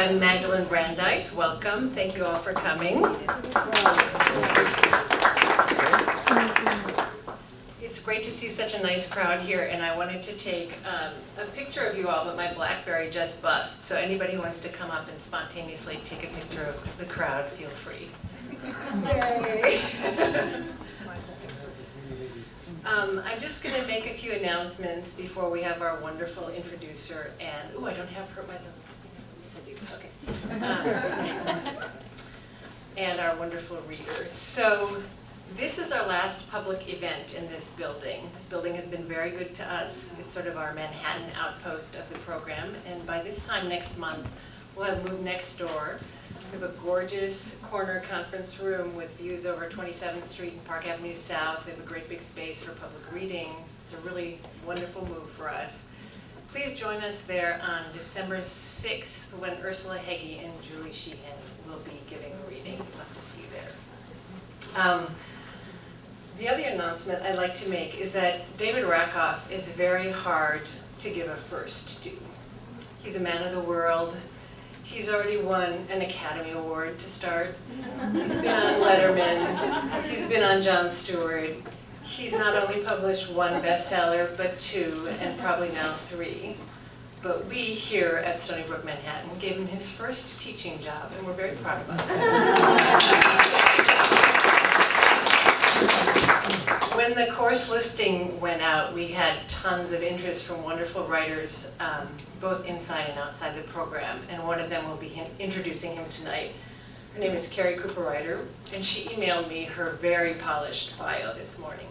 I'm Magdalene Brandeis. Welcome. Thank you all for coming. It's great to see such a nice crowd here, and I wanted to take a picture of you all, but my BlackBerry just buzzed. So anybody who wants to come up and spontaneously take a picture of the crowd, feel free. Yay! I'm just going to make a few announcements before we have our wonderful introducer and, oh, I don't have her, yes I do, okay. And our wonderful reader. So this is our last public event in this building. This building has been very good to us. It's sort of our Manhattan outpost of the program. And by this time next month, we'll have moved next door. We have a gorgeous corner conference room with views over 27th Street and Park Avenue South. We have a great big space for public readings. It's a really wonderful move for us. Please join us there on December 6th when Ursula Heggie and Julie Sheehan will be giving a reading. We'd love to see you there. The other announcement I'd like to make is that David Rakoff is very hard to give a first to. He's a man of the world. He's already won an Academy Award to start. He's been on Letterman. He's been on Jon Stewart. He's not only published one bestseller, but 2, and probably now 3. But we here at Stony Brook Manhattan gave him his first teaching job, and we're very proud about it. When the course listing went out, we had tons of interest from wonderful writers, both inside and outside the program, and one of them will be introducing him tonight. Her name is Carrie Cooperider, and she emailed me her very polished bio this morning.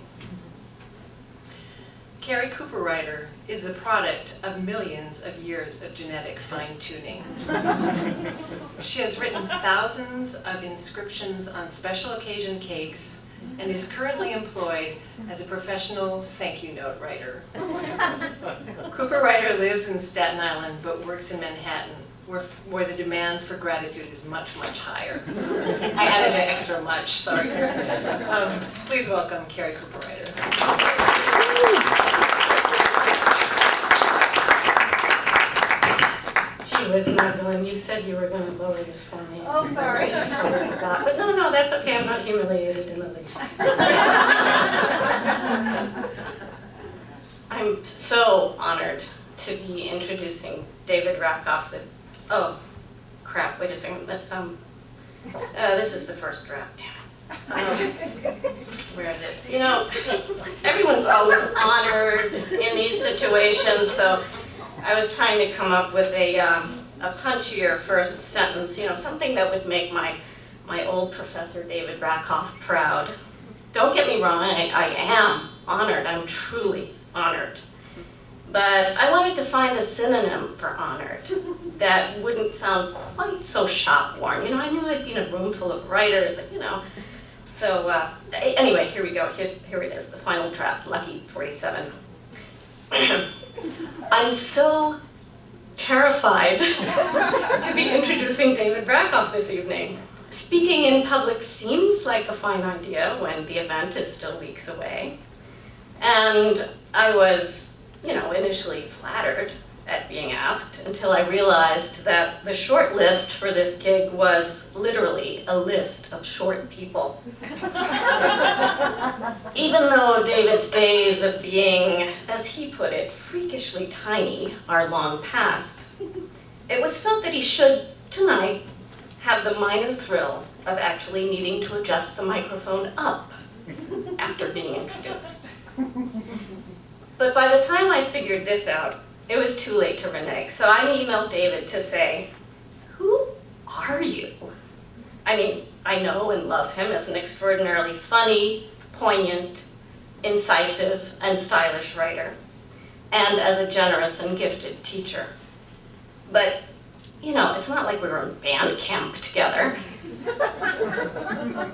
Carrie Cooperider is the product of millions of years of genetic fine-tuning. She has written thousands of inscriptions on special occasion cakes and is currently employed as a professional thank you note writer. Cooperider lives in Staten Island but works in Manhattan, where the demand for gratitude is much, much higher. I added an extra much, sorry. Please welcome Carrie Cooperider. Gee whiz, Magdalene, you said you were going to lower this for me. Oh, sorry. I just totally forgot. But no, that's okay. I'm not humiliated in the least. I'm so honored to be introducing David Rakoff. Oh, crap, wait a second. Let's, this is the first draft. Where is it? You know, everyone's always honored in these situations, so I was trying to come up with a punchier first sentence, you know, something that would make my old professor David Rakoff proud. Don't get me wrong, I am honored, I'm truly honored. But I wanted to find a synonym for honored that wouldn't sound quite so shop-worn. You know, I knew I'd be in a room full of writers, you know. So anyway, here we go, here it is, the final draft, Lucky 47. I'm so terrified to be introducing David Rakoff this evening. Speaking in public seems like a fine idea when the event is still weeks away. And I was, you know, initially flattered at being asked until I realized that the short list for this gig was literally a list of short people. Even though David's days of being, as he put it, freakishly tiny are long past, it was felt that he should, tonight, have the minor thrill of actually needing to adjust the microphone up after being introduced. But by the time I figured this out, it was too late to renege, so I emailed David to say, who are you? I mean, I know and love him as an extraordinarily funny, poignant, incisive, and stylish writer, and as a generous and gifted teacher. But, you know, it's not like we were in band camp together.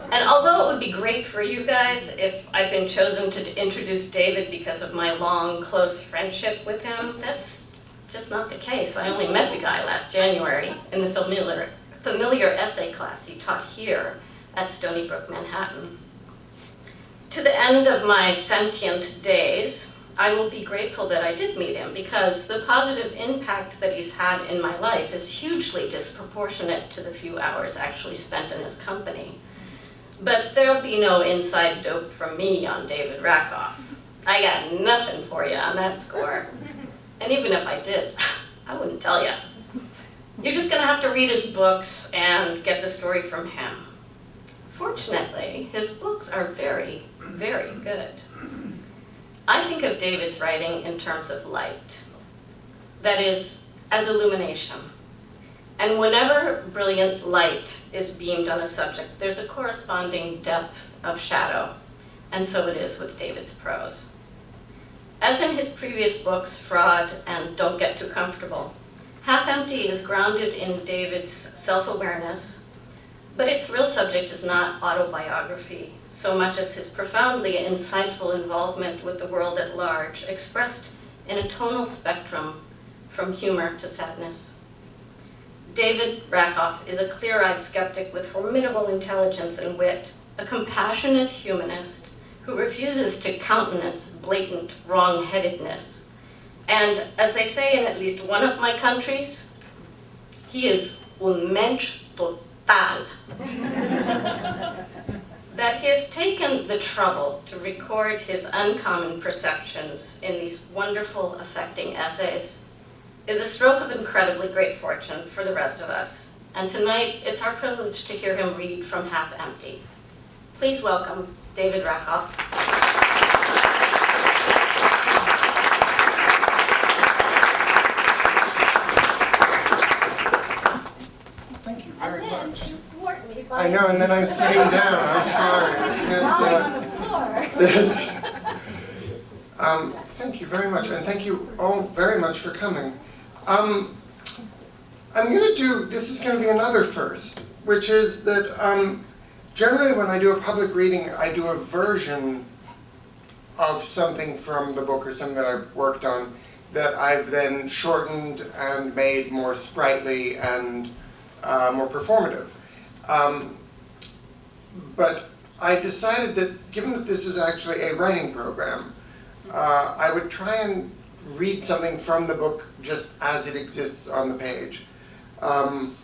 And although it would be great for you guys if I'd been chosen to introduce David because of my long, close friendship with him, that's just not the case. I only met the guy last January in the familiar essay class he taught here at Stony Brook Manhattan. To the end of my sentient days, I will be grateful that I did meet him, because the positive impact that he's had in my life is hugely disproportionate to the few hours actually spent in his company. But there'll be no inside dope from me on David Rakoff. I got nothing for you on that score. And even if I did, I wouldn't tell you. You're just gonna have to read his books and get the story from him. Fortunately, his books are very, very good. I think of David's writing in terms of light. That is, as illumination. And whenever brilliant light is beamed on a subject, there's a corresponding depth of shadow. And so it is with David's prose. As in his previous books, Fraud and Don't Get Too Comfortable, Half Empty is grounded in David's self-awareness, but its real subject is not autobiography, so much as his profoundly insightful involvement with the world at large, expressed in a tonal spectrum from humor to sadness. David Rakoff is a clear-eyed skeptic with formidable intelligence and wit, a compassionate humanist who refuses to countenance blatant wrong-headedness. And as they say in at least one of my countries, he is un mensch total. That he has taken the trouble to record his uncommon perceptions in these wonderful, affecting essays is a stroke of incredibly great fortune for the rest of us. And tonight, it's our privilege to hear him read from Half Empty. Please welcome David Rakoff. Thank you very much. I know, and then I'm sitting down. I'm sorry. Thank you very much, and thank you all very much for coming. I'm going to do, this is going to be another first, which is that generally when I do a public reading, I do a version of something from the book or something that I've worked on that I've then shortened and made more sprightly and more performative. But I decided that given that this is actually a writing program, I would try and read something from the book just as it exists on the page. And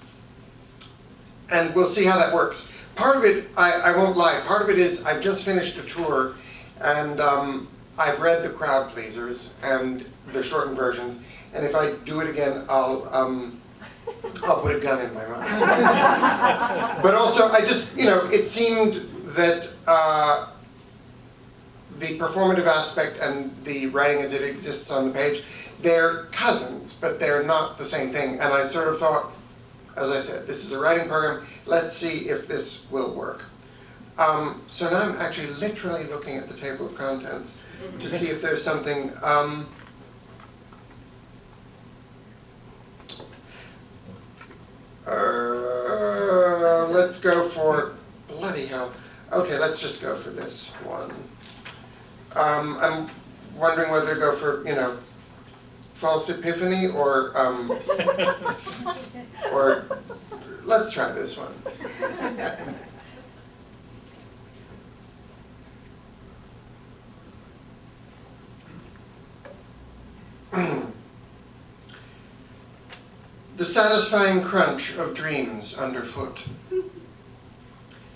we'll see how that works. Part of it, I won't lie, part of it is I've just finished a tour and I've read the crowd pleasers and the shortened versions, and if I do it again, I'll put a gun in my mouth. But also, I just, it seemed that the performative aspect and the writing as it exists on the page, they're cousins, but they're not the same thing. And I sort of thought, as I said, this is a writing program, let's see if this will work. So now I'm actually literally looking at the table of contents to see if there's something. Let's go for, bloody hell. Okay, let's just go for this one. I'm wondering whether to go for, false epiphany or let's try this one. The satisfying crunch of dreams underfoot.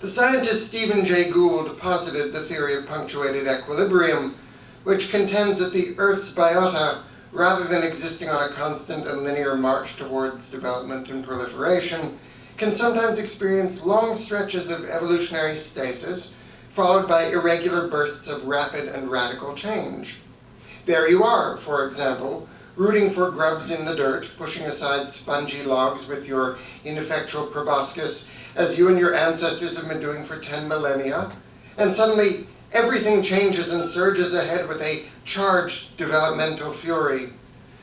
The scientist Stephen Jay Gould posited the theory of punctuated equilibrium, which contends that the Earth's biota, rather than existing on a constant and linear march towards development and proliferation, can sometimes experience long stretches of evolutionary stasis, followed by irregular bursts of rapid and radical change. There you are, for example, rooting for grubs in the dirt, pushing aside spongy logs with your ineffectual proboscis, as you and your ancestors have been doing for 10 millennia, and suddenly everything changes and surges ahead with a charged developmental fury.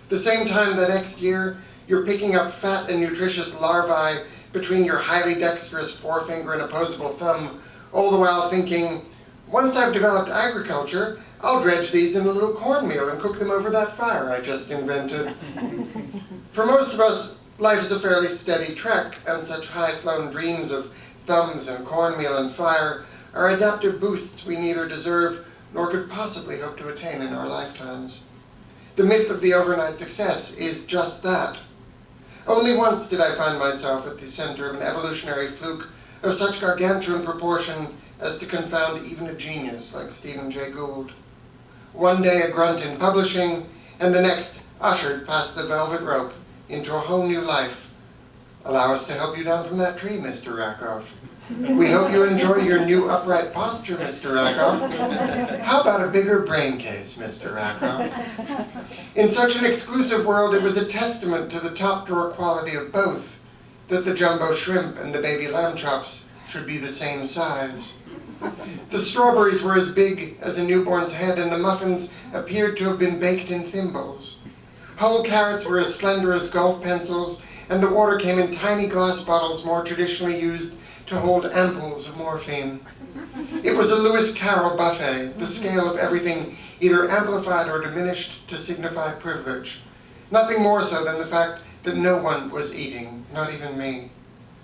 The same time the next year, you're picking up fat and nutritious larvae between your highly dexterous forefinger and opposable thumb, all the while thinking, once I've developed agriculture, I'll dredge these in a little cornmeal and cook them over that fire I just invented. For most of us, life is a fairly steady trek, and such high-flown dreams of thumbs and cornmeal and fire are adaptive boosts we neither deserve nor could possibly hope to attain in our lifetimes. The myth of the overnight success is just that. Only once did I find myself at the center of an evolutionary fluke of such gargantuan proportion as to confound even a genius like Stephen Jay Gould. One day a grunt in publishing, and the next ushered past the velvet rope into a whole new life. Allow us to help you down from that tree, Mr. Rakoff. We hope you enjoy your new upright posture, Mr. Rakoff. How about a bigger brain case, Mr. Rakoff? In such an exclusive world, it was a testament to the top drawer quality of both that the jumbo shrimp and the baby lamb chops should be the same size. The strawberries were as big as a newborn's head, and the muffins appeared to have been baked in thimbles. Whole carrots were as slender as golf pencils, and the water came in tiny glass bottles more traditionally used to hold ampoules of morphine. It was a Lewis Carroll buffet, the scale of everything either amplified or diminished to signify privilege. Nothing more so than the fact that no one was eating, not even me.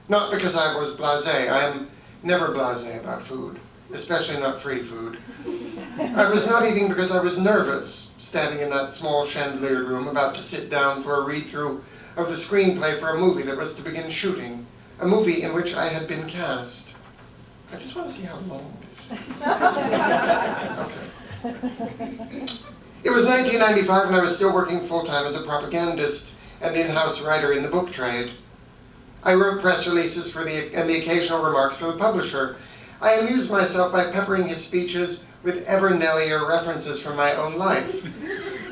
Not because I was blasé. I am never blasé about food, especially not free food. I was not eating because I was nervous, standing in that small chandeliered room about to sit down for a read-through of the screenplay for a movie that was to begin shooting, a movie in which I had been cast. I just want to see how long this is. Okay. It was 1995 and I was still working full-time as a propagandist and in-house writer in the book trade. I wrote press releases and the occasional remarks for the publisher. I amused myself by peppering his speeches with ever-nellier references from my own life.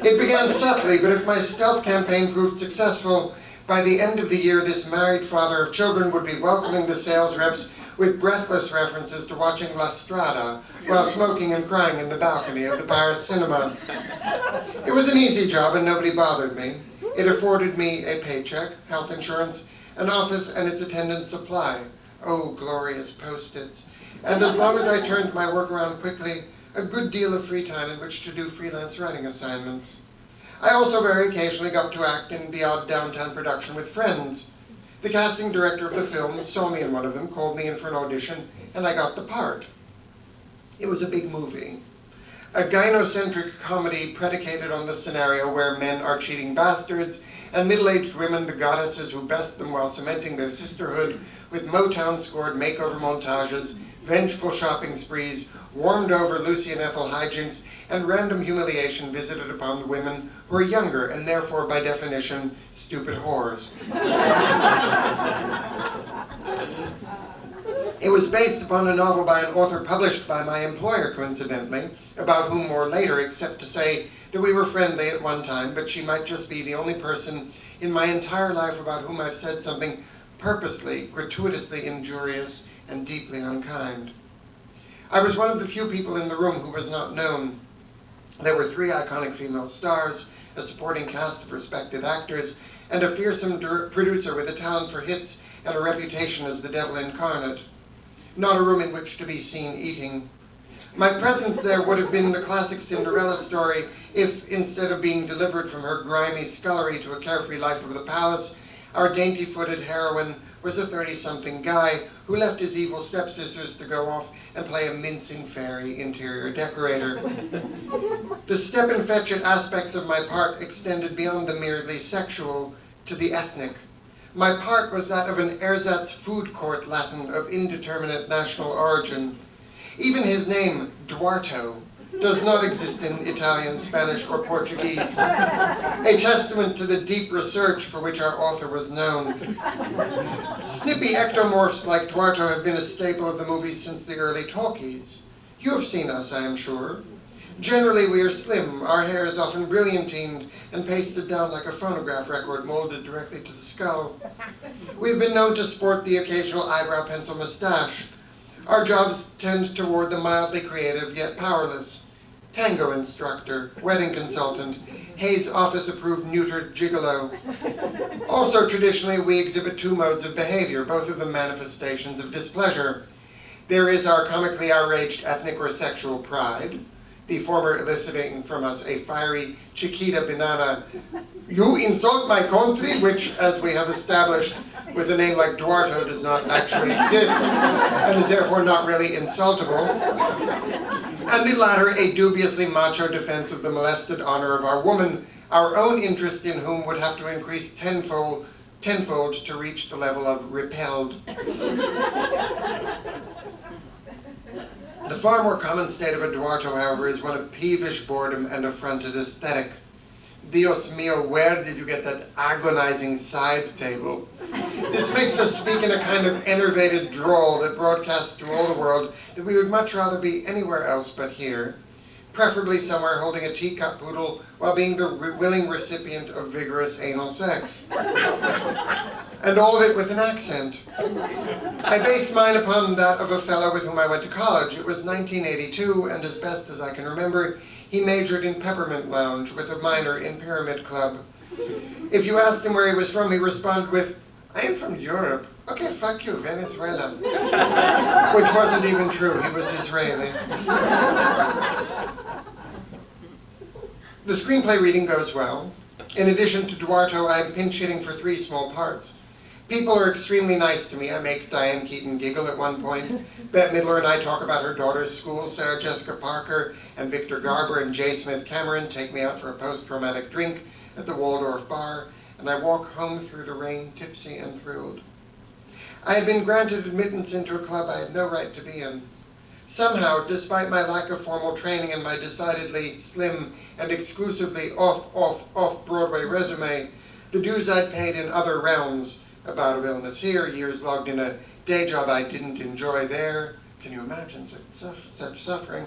It began subtly, but if my stealth campaign proved successful, by the end of the year, this married father of children would be welcoming the sales reps with breathless references to watching La Strada while smoking and crying in the balcony of the Paris cinema. It was an easy job and nobody bothered me. It afforded me a paycheck, health insurance, an office and its attendant supply. Oh, glorious Post-its. And as long as I turned my work around quickly, a good deal of free time in which to do freelance writing assignments. I also very occasionally got to act in the odd downtown production with friends. The casting director of the film saw me in one of them, called me in for an audition, and I got the part. It was a big movie. A gynocentric comedy predicated on the scenario where men are cheating bastards and middle-aged women the goddesses who best them while cementing their sisterhood with Motown-scored makeover montages, vengeful shopping sprees, warmed-over Lucy and Ethel hijinks, and random humiliation visited upon the women who are younger and therefore, by definition, stupid whores. It was based upon a novel by an author published by my employer, coincidentally, about whom more later, except to say that we were friendly at one time, but she might just be the only person in my entire life about whom I've said something purposely, gratuitously injurious, and deeply unkind. I was one of the few people in the room who was not known. There were 3 iconic female stars, a supporting cast of respected actors, and a fearsome producer with a talent for hits and a reputation as the devil incarnate. Not a room in which to be seen eating. My presence there would have been the classic Cinderella story if, instead of being delivered from her grimy scullery to a carefree life of the palace, our dainty-footed heroine was a 30-something guy who left his evil stepsisters to go off and play a mincing fairy interior decorator. The step-and-fetch-it aspects of my part extended beyond the merely sexual to the ethnic. My part was that of an ersatz food court Latin of indeterminate national origin. Even his name, Duarto, does not exist in Italian, Spanish, or Portuguese, a testament to the deep research for which our author was known. Snippy ectomorphs like Duarto have been a staple of the movies since the early talkies. You have seen us, I am sure. Generally, we are slim. Our hair is often brilliantined and pasted down like a phonograph record molded directly to the skull. We've been known to sport the occasional eyebrow pencil mustache. Our jobs tend toward the mildly creative yet powerless. Tango instructor, wedding consultant, Hayes office-approved neutered gigolo. Also, traditionally, we exhibit 2 modes of behavior, both of them manifestations of displeasure. There is our comically outraged ethnic or sexual pride, the former eliciting from us a fiery Chiquita banana, "You insult my country," which, as we have established, with a name like Duarto does not actually exist, and is therefore not really insultable. and the latter a dubiously macho defense of the molested honor of our woman, our own interest in whom would have to increase tenfold to reach the level of repelled. The far more common state of a Duarto, however, is one of peevish boredom and affronted aesthetic. Dios mío, where did you get that agonizing side table? This makes us speak in a kind of enervated drawl that broadcasts to all the world that we would much rather be anywhere else but here, preferably somewhere holding a teacup poodle while being the willing recipient of vigorous anal sex. And all of it with an accent. I based mine upon that of a fellow with whom I went to college. It was 1982, and as best as I can remember, he majored in Peppermint Lounge with a minor in Pyramid Club. If you asked him where he was from, he responded with, "I am from Europe." "Okay, fuck you, Venezuela." Which wasn't even true, he was Israeli. The screenplay reading goes well. In addition to Duarto, I am pinch hitting for 3 small parts. People are extremely nice to me. I make Diane Keaton giggle at one point. Bette Midler and I talk about her daughter's school. Sarah Jessica Parker and Victor Garber and J. Smith Cameron take me out for a post-traumatic drink at the Waldorf Bar, and I walk home through the rain, tipsy and thrilled. I had been granted admittance into a club I had no right to be in. Somehow, despite my lack of formal training and my decidedly slim and exclusively off-Broadway resume, the dues I'd paid in other realms, a bout of illness here, years logged in a day job I didn't enjoy there, can you imagine such suffering,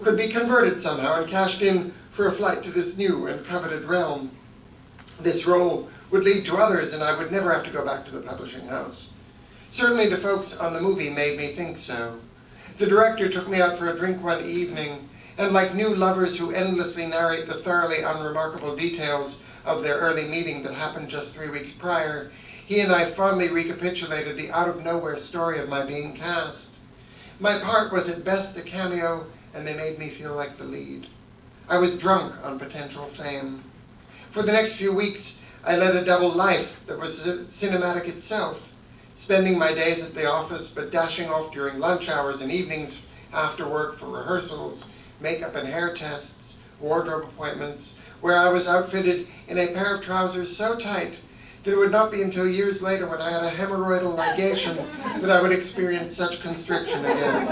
could be converted somehow and cashed in for a flight to this new and coveted realm. This role would lead to others, and I would never have to go back to the publishing house. Certainly the folks on the movie made me think so. The director took me out for a drink one evening, and like new lovers who endlessly narrate the thoroughly unremarkable details of their early meeting that happened just 3 weeks prior, he and I fondly recapitulated the out-of-nowhere story of my being cast. My part was at best a cameo, and they made me feel like the lead. I was drunk on potential fame. For the next few weeks, I led a double life that was cinematic itself, spending my days at the office, but dashing off during lunch hours and evenings after work for rehearsals, makeup and hair tests, wardrobe appointments, where I was outfitted in a pair of trousers so tight that it would not be until years later when I had a hemorrhoidal ligation that I would experience such constriction again.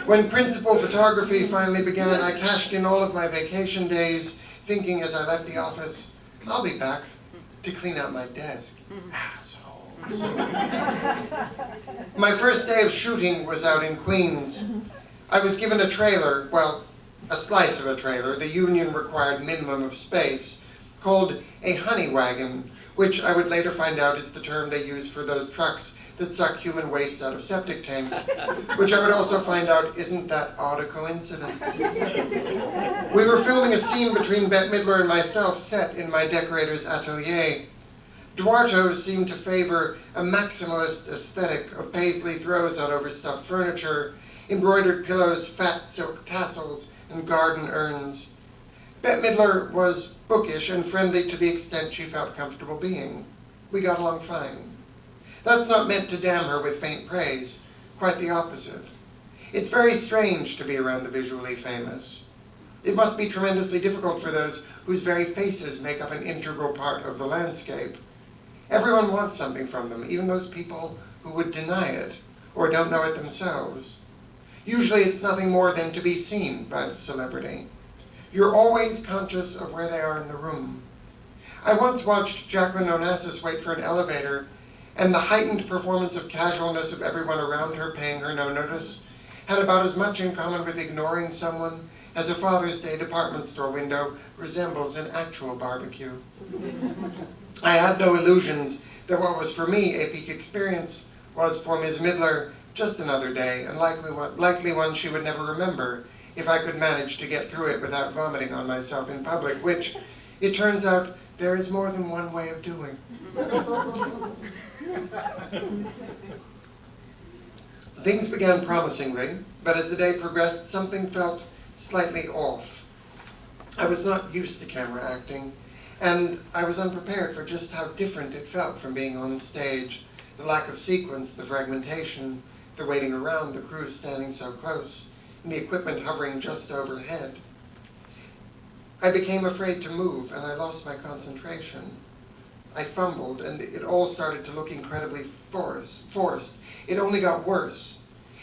When principal photography finally began, I cashed in all of my vacation days, thinking as I left the office, I'll be back to clean out my desk. Assholes. My first day of shooting was out in Queens. I was given a trailer, well, a slice of a trailer, the union required minimum of space, called a honey wagon, which I would later find out is the term they use for those trucks that suck human waste out of septic tanks, which I would also find out isn't that odd a coincidence. We were filming a scene between Bette Midler and myself set in my decorator's atelier. Duarto seemed to favor a maximalist aesthetic of paisley throws on overstuffed furniture, embroidered pillows, fat silk tassels, and garden urns. Bette Midler was bookish and friendly to the extent she felt comfortable being. We got along fine. That's not meant to damn her with faint praise, quite the opposite. It's very strange to be around the visually famous. It must be tremendously difficult for those whose very faces make up an integral part of the landscape. Everyone wants something from them, even those people who would deny it or don't know it themselves. Usually it's nothing more than to be seen by the celebrity. You're always conscious of where they are in the room. I once watched Jacqueline Onassis wait for an elevator, and the heightened performance of casualness of everyone around her paying her no notice had about as much in common with ignoring someone as a Father's Day department store window resembles an actual barbecue. I had no illusions that what was for me a peak experience was for Ms. Midler just another day, and likely one she would never remember if I could manage to get through it without vomiting on myself in public, which, it turns out, there is more than one way of doing. Things began promisingly, but as the day progressed, something felt slightly off. I was not used to camera acting, and I was unprepared for just how different it felt from being on stage. The lack of sequence, the fragmentation, the waiting around, the crew standing so close. and the equipment hovering just overhead. I became afraid to move, and I lost my concentration. I fumbled, and it all started to look incredibly forced. It only got worse.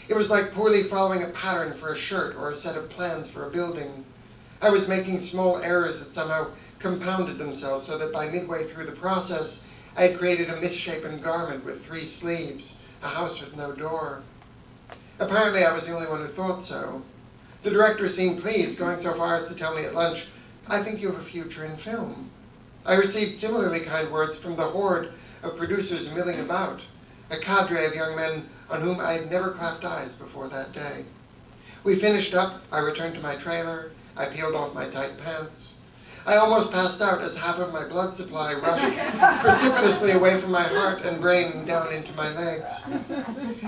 It was like poorly following a pattern for a shirt or a set of plans for a building. I was making small errors that somehow compounded themselves so that by midway through the process, I had created a misshapen garment with 3 sleeves, a house with no door. Apparently I was the only one who thought so. The director seemed pleased, going so far as to tell me at lunch, "I think you have a future in film." I received similarly kind words from the horde of producers milling about, a cadre of young men on whom I had never clapped eyes before that day. We finished up, I returned to my trailer, I peeled off my tight pants. I almost passed out as half of my blood supply rushed precipitously away from my heart and brain down into my legs.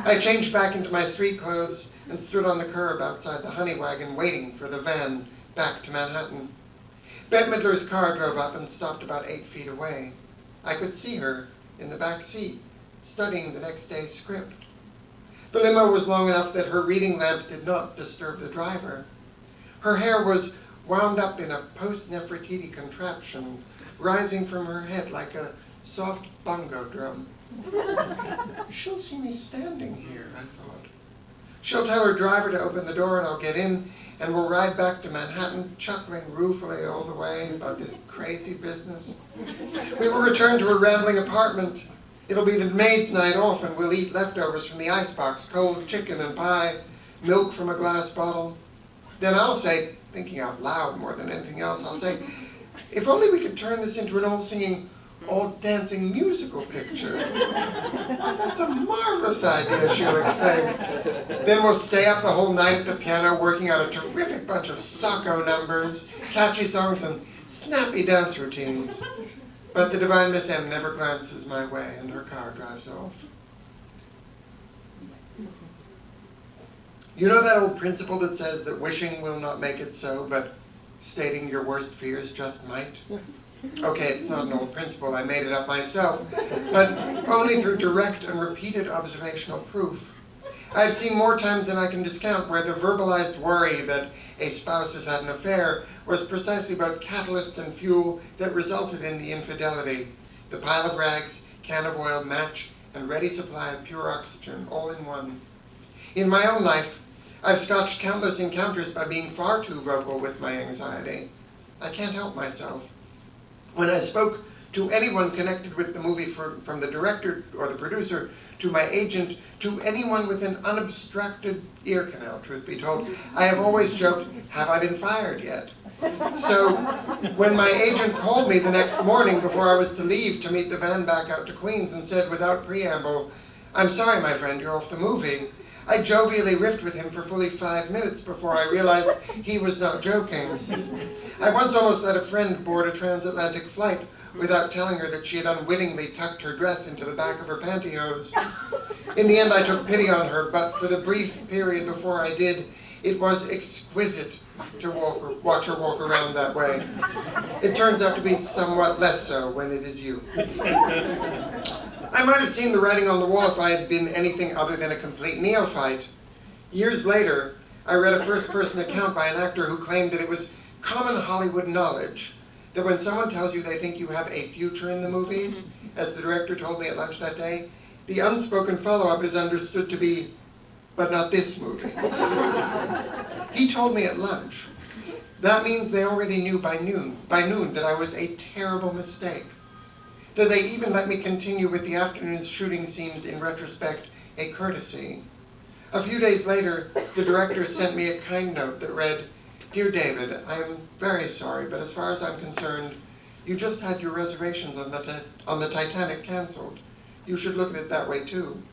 I changed back into my street clothes and stood on the curb outside the honey wagon waiting for the van back to Manhattan. Bette Midler's car drove up and stopped about 8 feet away. I could see her in the back seat, studying the next day's script. The limo was long enough that her reading lamp did not disturb the driver. Her hair was wound up in a post-Nefertiti contraption, rising from her head like a soft bongo drum. She'll see me standing here, I thought. She'll tell her driver to open the door and I'll get in, and we'll ride back to Manhattan, chuckling ruefully all the way about this crazy business. We will return to her rambling apartment. It'll be the maid's night off, and we'll eat leftovers from the icebox, cold chicken and pie, milk from a glass bottle. Then I'll say, thinking out loud more than anything else, I'll say, if only we could turn this into an all-singing, all-dancing musical picture. That's a marvelous idea, she'll exclaim. Then we'll stay up the whole night at the piano, working out a terrific bunch of sacco numbers, catchy songs, and snappy dance routines. But the divine Miss M never glances my way, and her car drives off. You know that old principle that says that wishing will not make it so, but stating your worst fears just might? Okay, it's not an old principle, I made it up myself, but only through direct and repeated observational proof. I've seen more times than I can discount where the verbalized worry that a spouse has had an affair was precisely both catalyst and fuel that resulted in the infidelity. The pile of rags, can of oil, match, and ready supply of pure oxygen, all in one. In my own life, I've scotched countless encounters by being far too vocal with my anxiety. I can't help myself. When I spoke to anyone connected with the movie, from the director or the producer, to my agent, to anyone with an unobstructed ear canal, truth be told, I have always joked, have I been fired yet? So when my agent called me the next morning before I was to leave to meet the van back out to Queens and said without preamble, "I'm sorry, my friend, you're off the movie," I jovially riffed with him for fully 5 minutes before I realized he was not joking. I once almost let a friend board a transatlantic flight without telling her that she had unwittingly tucked her dress into the back of her pantyhose. In the end, I took pity on her, but for the brief period before I did, it was exquisite to watch her walk around that way. It turns out to be somewhat less so when it is you. I might have seen the writing on the wall if I had been anything other than a complete neophyte. Years later, I read a first-person account by an actor who claimed that it was common Hollywood knowledge that when someone tells you they think you have a future in the movies, as the director told me at lunch that day, the unspoken follow-up is understood to be, but not this movie. He told me at lunch. That means they already knew by noon that I was a terrible mistake. That they even let me continue with the afternoon's shooting seems, in retrospect, a courtesy. A few days later, the director sent me a kind note that read, "Dear David, I am very sorry, but as far as I'm concerned, you just had your reservations on the Titanic canceled. You should look at it that way too."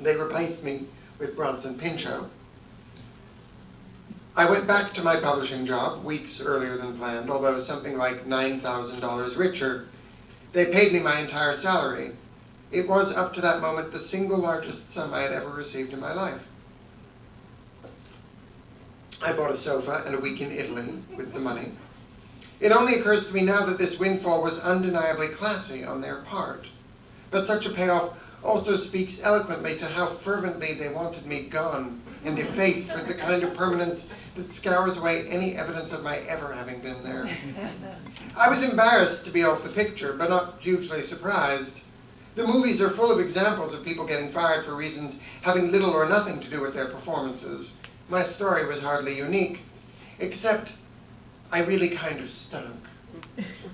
They replaced me with Bronson Pinchot. I went back to my publishing job weeks earlier than planned, although something like $9,000 richer. They paid me my entire salary. It was, up to that moment, the single largest sum I had ever received in my life. I bought a sofa and a week in Italy with the money. It only occurs to me now that this windfall was undeniably classy on their part. But such a payoff also speaks eloquently to how fervently they wanted me gone and effaced with the kind of permanence that scours away any evidence of my ever having been there. I was embarrassed to be off the picture, but not hugely surprised. The movies are full of examples of people getting fired for reasons having little or nothing to do with their performances. My story was hardly unique, except I really kind of stunk.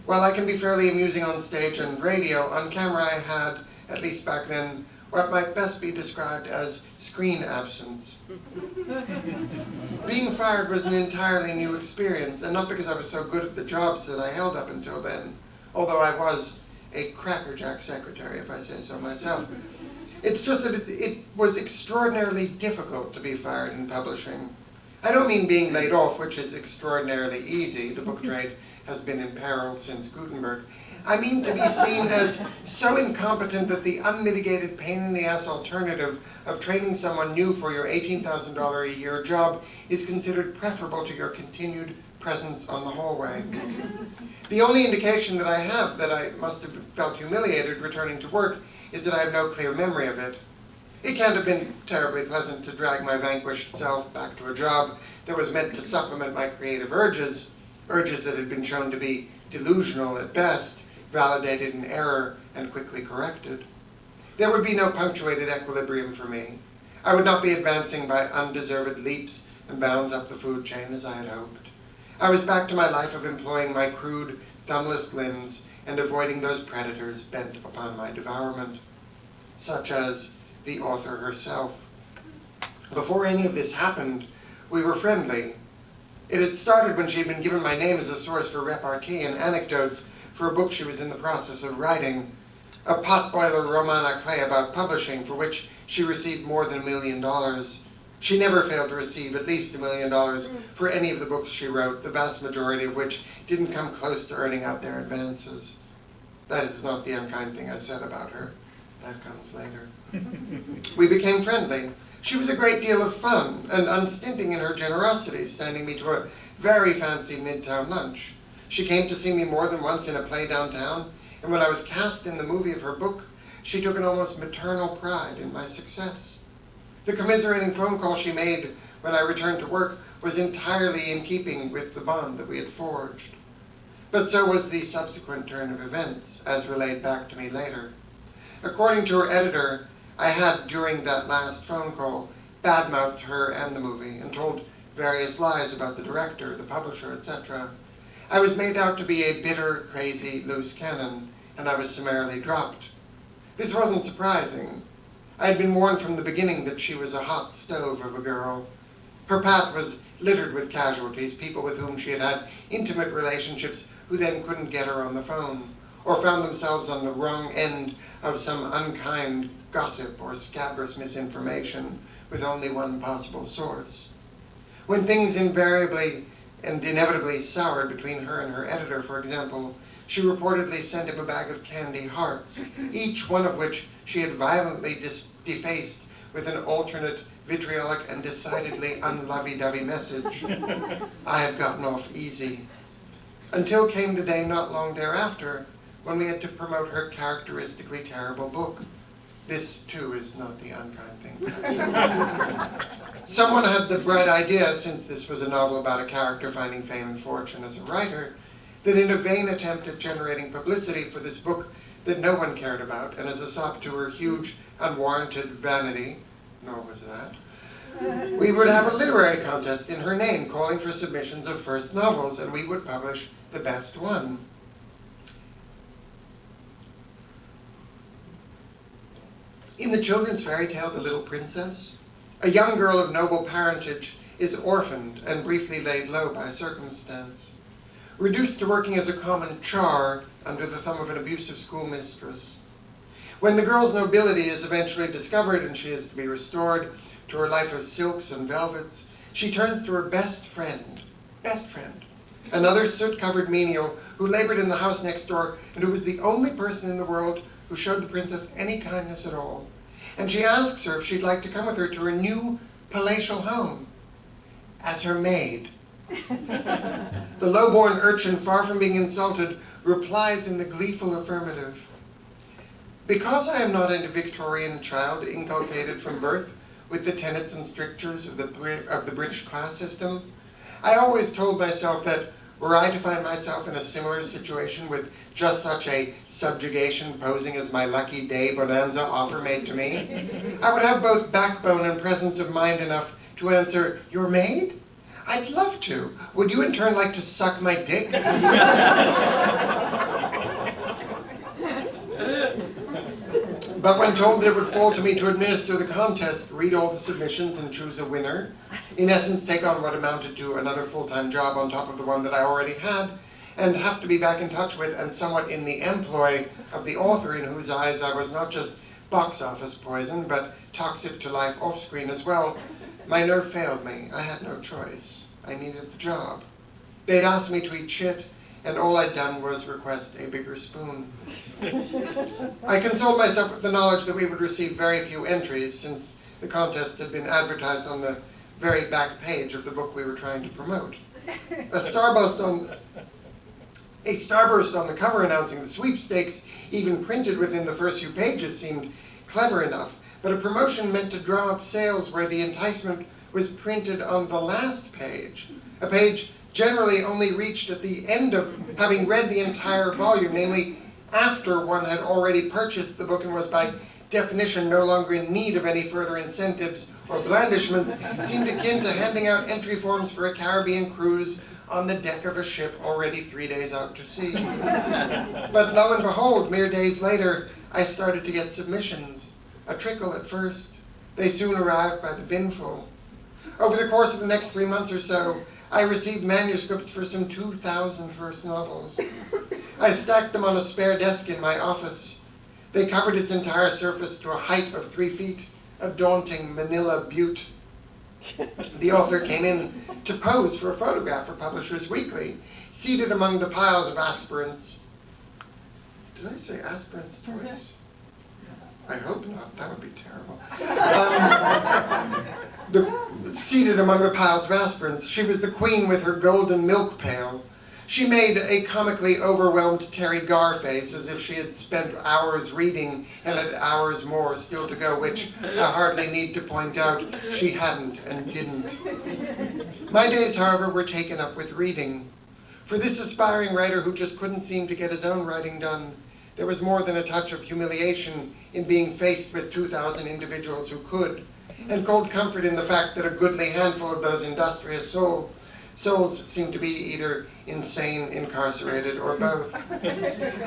While I can be fairly amusing on stage and radio, on camera I had, at least back then, what might best be described as screen absence. Being fired was an entirely new experience, and not because I was so good at the jobs that I held up until then, although I was a crackerjack secretary, if I say so myself. It's just that it was extraordinarily difficult to be fired in publishing. I don't mean being laid off, which is extraordinarily easy. The book trade has been in peril since Gutenberg. I mean to be seen as so incompetent that the unmitigated pain-in-the-ass alternative of training someone new for your $18,000 a year job is considered preferable to your continued presence on the hallway. The only indication that I have that I must have felt humiliated returning to work is that I have no clear memory of it. It can't have been terribly pleasant to drag my vanquished self back to a job that was meant to supplement my creative urges that had been shown to be delusional at best, validated in error, and quickly corrected. There would be no punctuated equilibrium for me. I would not be advancing by undeserved leaps and bounds up the food chain as I had hoped. I was back to my life of employing my crude, thumbless limbs and avoiding those predators bent upon my devourment, such as the author herself. Before any of this happened, we were friendly. It had started when she had been given my name as a source for repartee and anecdotes for a book she was in the process of writing, a potboiler roman à clef about publishing, for which she received more than $1 million. She never failed to receive at least $1 million for any of the books she wrote, the vast majority of which didn't come close to earning out their advances. That is not the unkind thing I said about her. That comes later. We became friendly. She was a great deal of fun and unstinting in her generosity, sending me to a very fancy midtown lunch. She came to see me more than once in a play downtown, and when I was cast in the movie of her book, she took an almost maternal pride in my success. The commiserating phone call she made when I returned to work was entirely in keeping with the bond that we had forged. But so was the subsequent turn of events, as relayed back to me later. According to her editor, I had, during that last phone call, badmouthed her and the movie and told various lies about the director, the publisher, etc. I was made out to be a bitter, crazy, loose cannon, and I was summarily dropped. This wasn't surprising. I had been warned from the beginning that she was a hot stove of a girl. Her path was littered with casualties, people with whom she had had intimate relationships who then couldn't get her on the phone, or found themselves on the wrong end of some unkind gossip or scabrous misinformation with only one possible source. When things invariably and inevitably soured between her and her editor, for example, she reportedly sent him a bag of candy hearts, each one of which she had violently defaced with an alternate, vitriolic, and decidedly unlovey-dovey message. I had gotten off easy. Until came the day not long thereafter when we had to promote her characteristically terrible book. This, too, is not the unkind thing. Someone had the bright idea, since this was a novel about a character finding fame and fortune as a writer, that in a vain attempt at generating publicity for this book that no one cared about, and as a sop to her huge, unwarranted vanity, nor was that, we would have a literary contest in her name, calling for submissions of first novels, and we would publish the best one. In the children's fairy tale, The Little Princess, a young girl of noble parentage is orphaned and briefly laid low by circumstance, reduced to working as a common char under the thumb of an abusive schoolmistress. When the girl's nobility is eventually discovered and she is to be restored to her life of silks and velvets, she turns to her best friend, another soot-covered menial who labored in the house next door and who was the only person in the world who showed the princess any kindness at all. And she asks her if she'd like to come with her to her new palatial home as her maid. The low-born urchin, far from being insulted, replies in the gleeful affirmative. Because I am not a Victorian child inculcated from birth with the tenets and strictures of the British class system, I always told myself that were I to find myself in a similar situation with just such a subjugation posing as my lucky day bonanza offer made to me, I would have both backbone and presence of mind enough to answer, "Your maid? I'd love to. Would you in turn like to suck my dick?" But when told that it would fall to me to administer the contest, read all the submissions and choose a winner, in essence take on what amounted to another full-time job on top of the one that I already had, and have to be back in touch with and somewhat in the employ of the author in whose eyes I was not just box office poison, but toxic to life off-screen as well, my nerve failed me. I had no choice. I needed the job. They'd asked me to eat shit, and all I'd done was request a bigger spoon. I consoled myself with the knowledge that we would receive very few entries, since the contest had been advertised on the very back page of the book we were trying to promote. A starburst on the cover announcing the sweepstakes, even printed within the first few pages, seemed clever enough, but a promotion meant to drum up sales where the enticement was printed on the last page, a page generally only reached at the end of having read the entire volume, namely after one had already purchased the book and was by definition no longer in need of any further incentives or blandishments, seemed akin to handing out entry forms for a Caribbean cruise on the deck of a ship already 3 days out to sea. But lo and behold, mere days later, I started to get submissions. A trickle at first. They soon arrived by the binful. Over the course of the next 3 months or so, I received manuscripts for some 2,000 first novels. I stacked them on a spare desk in my office. They covered its entire surface to a height of 3 feet, a daunting manila butte. The author came in to pose for a photograph for Publishers Weekly, seated among the piles of aspirants. Did I say aspirants twice? I hope not. That would be terrible. Seated among the piles of aspirants, she was the queen with her golden milk pail. She made a comically overwhelmed Terry Garr face, as if she had spent hours reading and had hours more still to go, which I hardly need to point out she hadn't and didn't. My days, however, were taken up with reading. For this aspiring writer who just couldn't seem to get his own writing done, there was more than a touch of humiliation in being faced with 2,000 individuals who could, and cold comfort in the fact that a goodly handful of those industrious souls seemed to be either insane, incarcerated, or both.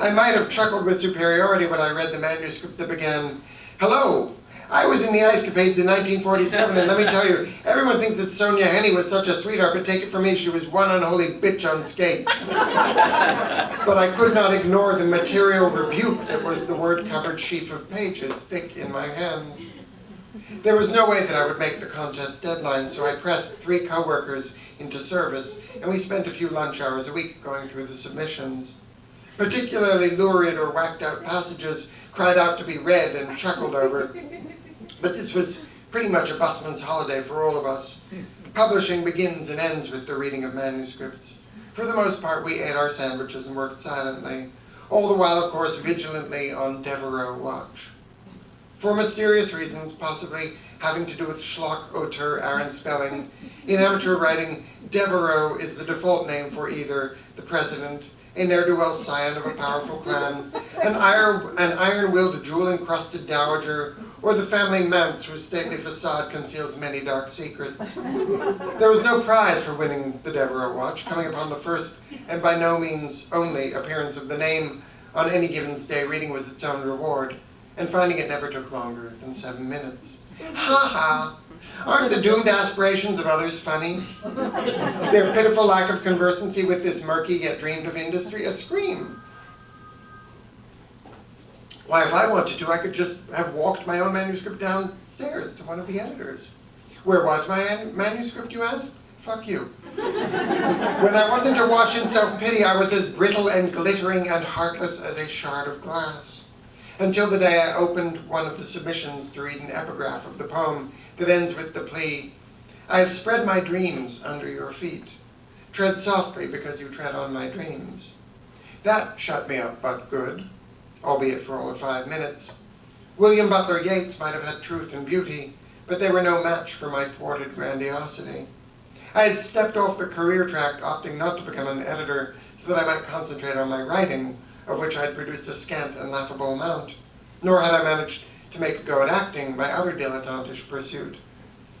I might have chuckled with superiority when I read the manuscript that began, "Hello, I was in the Ice Capades in 1947, and let me tell you, everyone thinks that Sonia Henney was such a sweetheart, but take it from me, she was one unholy bitch on skates." But I could not ignore the material rebuke that was the word-covered sheaf of pages thick in my hands. There was no way that I would make the contest deadline, so I pressed 3 co-workers into service, and we spent a few lunch hours a week going through the submissions. Particularly lurid or whacked-out passages cried out to be read and chuckled over. But this was pretty much a busman's holiday for all of us. Publishing begins and ends with the reading of manuscripts. For the most part, we ate our sandwiches and worked silently, all the while, of course, vigilantly on Devereaux watch. For mysterious reasons, possibly having to do with schlock, auteur, Aaron spelling, in amateur writing, Devereaux is the default name for either the president, a ne'er-do-well scion of a powerful clan, an iron-willed, jewel-encrusted dowager, or the family manse whose stately facade conceals many dark secrets. There was no prize for winning the Devereaux watch, coming upon the first, and by no means only, appearance of the name on any given day. Reading was its own reward, and finding it never took longer than 7 minutes. Ha ha! Aren't the doomed aspirations of others funny? Their pitiful lack of conversancy with this murky yet dreamed of industry, a scream. Why, if I wanted to, I could just have walked my own manuscript downstairs to one of the editors. Where was my manuscript, you asked? Fuck you. When I wasn't awash in self-pity, I was as brittle and glittering and heartless as a shard of glass. Until the day I opened one of the submissions to read an epigraph of the poem that ends with the plea, "I have spread my dreams under your feet. Tread softly because you tread on my dreams." That shut me up but good, albeit for all of 5 minutes. William Butler Yeats might have had truth and beauty, but they were no match for my thwarted grandiosity. I had stepped off the career track, opting not to become an editor so that I might concentrate on my writing, of which I had produced a scant and laughable amount, nor had I managed to make a go at acting, my other dilettantish pursuit.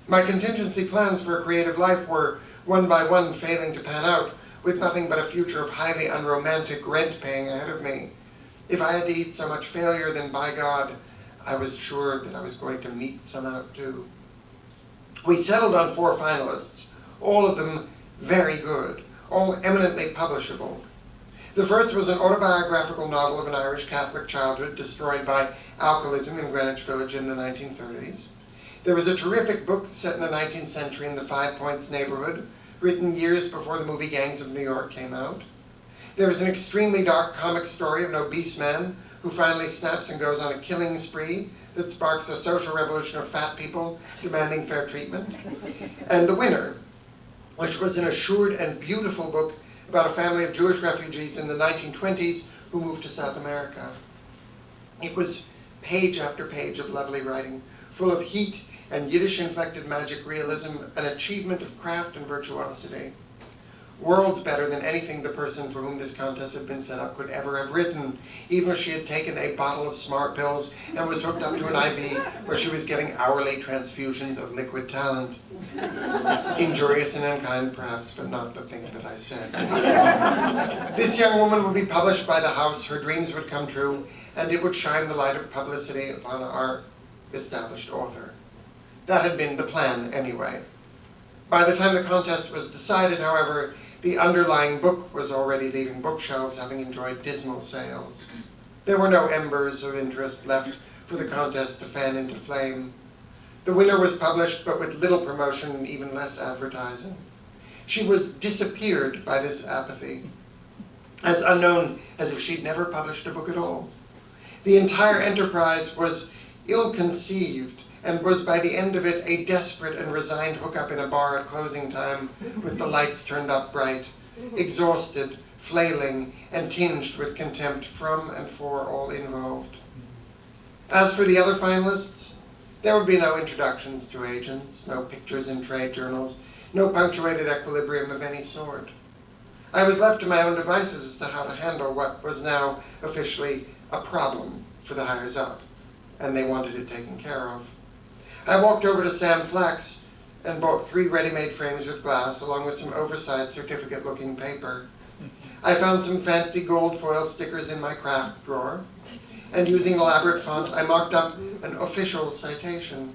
My contingency plans for a creative life were, one by one, failing to pan out, with nothing but a future of highly unromantic rent-paying ahead of me. If I had to eat so much failure, then by God, I was sure that I was going to mete some out too. We settled on 4 finalists, all of them very good, all eminently publishable. The first was an autobiographical novel of an Irish Catholic childhood destroyed by alcoholism in Greenwich Village in the 1930s. There was a terrific book set in the 19th century in the Five Points neighborhood, written years before the movie Gangs of New York came out. There was an extremely dark comic story of an obese man who finally snaps and goes on a killing spree that sparks a social revolution of fat people demanding fair treatment. And The Winner, which was an assured and beautiful book about a family of Jewish refugees in the 1920s who moved to South America. It was page after page of lovely writing, full of heat and Yiddish-inflected magic realism, an achievement of craft and virtuosity. Worlds better than anything the person for whom this contest had been set up could ever have written, even if she had taken a bottle of smart pills and was hooked up to an IV where she was getting hourly transfusions of liquid talent. Injurious and unkind, perhaps, but not the thing that I said. This young woman would be published by the house, her dreams would come true, and it would shine the light of publicity upon our established author. That had been the plan, anyway. By the time the contest was decided, however, the underlying book was already leaving bookshelves, having enjoyed dismal sales. There were no embers of interest left for the contest to fan into flame. The Winner was published, but with little promotion and even less advertising. She was disappeared by this apathy, as unknown as if she'd never published a book at all. The entire enterprise was ill-conceived, and was by the end of it a desperate and resigned hookup in a bar at closing time with the lights turned up bright, exhausted, flailing, and tinged with contempt from and for all involved. As for the other finalists, there would be no introductions to agents, no pictures in trade journals, no punctuated equilibrium of any sort. I was left to my own devices as to how to handle what was now officially a problem for the higher up, and they wanted it taken care of. I walked over to Sam Flack's and bought 3 ready-made frames with glass, along with some oversized certificate-looking paper. I found some fancy gold foil stickers in my craft drawer, and using elaborate font, I marked up an official citation.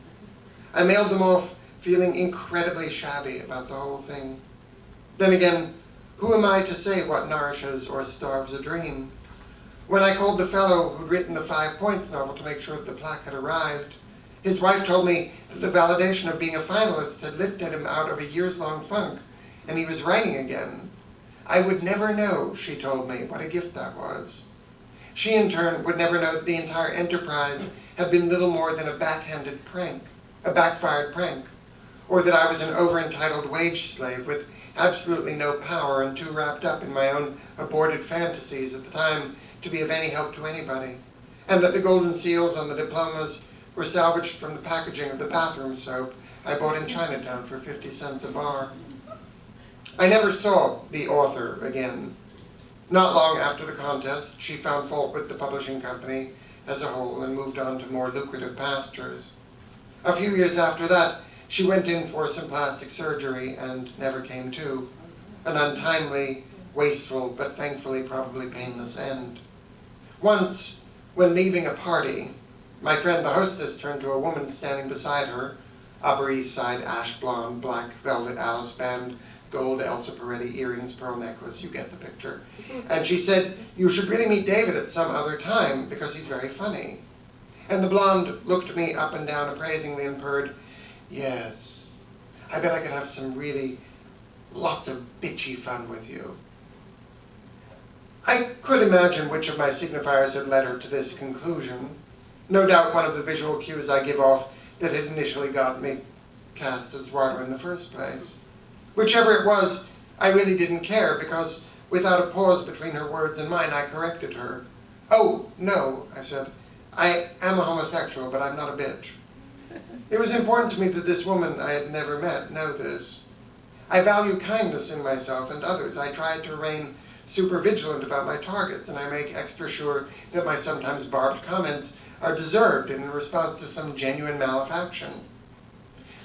I mailed them off, feeling incredibly shabby about the whole thing. Then again, who am I to say what nourishes or starves a dream? When I called the fellow who'd written the 5 Points novel to make sure that the plaque had arrived, his wife told me that the validation of being a finalist had lifted him out of a years-long funk, and he was writing again. I would never know, she told me, what a gift that was. She, in turn, would never know that the entire enterprise had been little more than a backhanded prank, a backfired prank, or that I was an over-entitled wage slave with absolutely no power and too wrapped up in my own aborted fantasies at the time to be of any help to anybody, and that the golden seals on the diplomas were salvaged from the packaging of the bathroom soap I bought in Chinatown for 50 cents a bar. I never saw the author again. Not long after the contest, she found fault with the publishing company as a whole and moved on to more lucrative pastures. A few years after that, she went in for some plastic surgery and never came to, an untimely, wasteful, but thankfully probably painless end. Once, when leaving a party, my friend the hostess turned to a woman standing beside her, Upper East Side ash blonde, black velvet Alice band, gold Elsa Peretti earrings, pearl necklace, you get the picture. And she said, "You should really meet David at some other time because he's very funny." And the blonde looked me up and down appraisingly and purred, "Yes, I bet I could have some really lots of bitchy fun with you." I could imagine which of my signifiers had led her to this conclusion. No doubt one of the visual cues I give off that had initially got me cast as water in the first place. Whichever it was, I really didn't care because without a pause between her words and mine, I corrected her. "Oh, no," I said. I am a homosexual, but I'm not a bitch. It was important to me that this woman I had never met know this. I value kindness in myself and others. I try to remain super vigilant about my targets, and I make extra sure that my sometimes barbed comments are deserved in response to some genuine malefaction.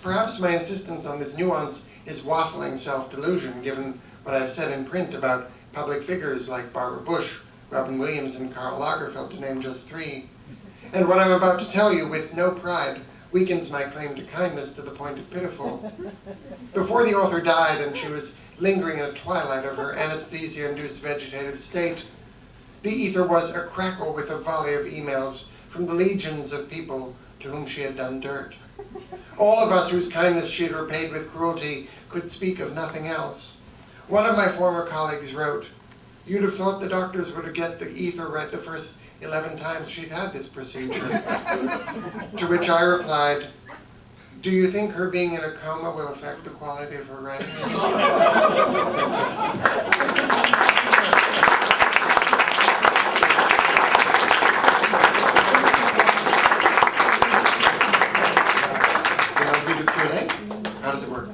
Perhaps my insistence on this nuance is waffling self-delusion, given what I've said in print about public figures like Barbara Bush, Robin Williams, and Karl Lagerfeld, to name just three. And what I'm about to tell you, with no pride, weakens my claim to kindness to the point of pitiful. Before the author died and she was lingering in a twilight of her anesthesia-induced vegetative state, the ether was a crackle with a volley of emails from the legions of people to whom she had done dirt. All of us whose kindness she had repaid with cruelty could speak of nothing else. One of my former colleagues wrote, "You'd have thought the doctors were to get the ether right the first 11 times she'd had this procedure." To which I replied, "Do you think her being in a coma will affect the quality of her writing?" How does it work?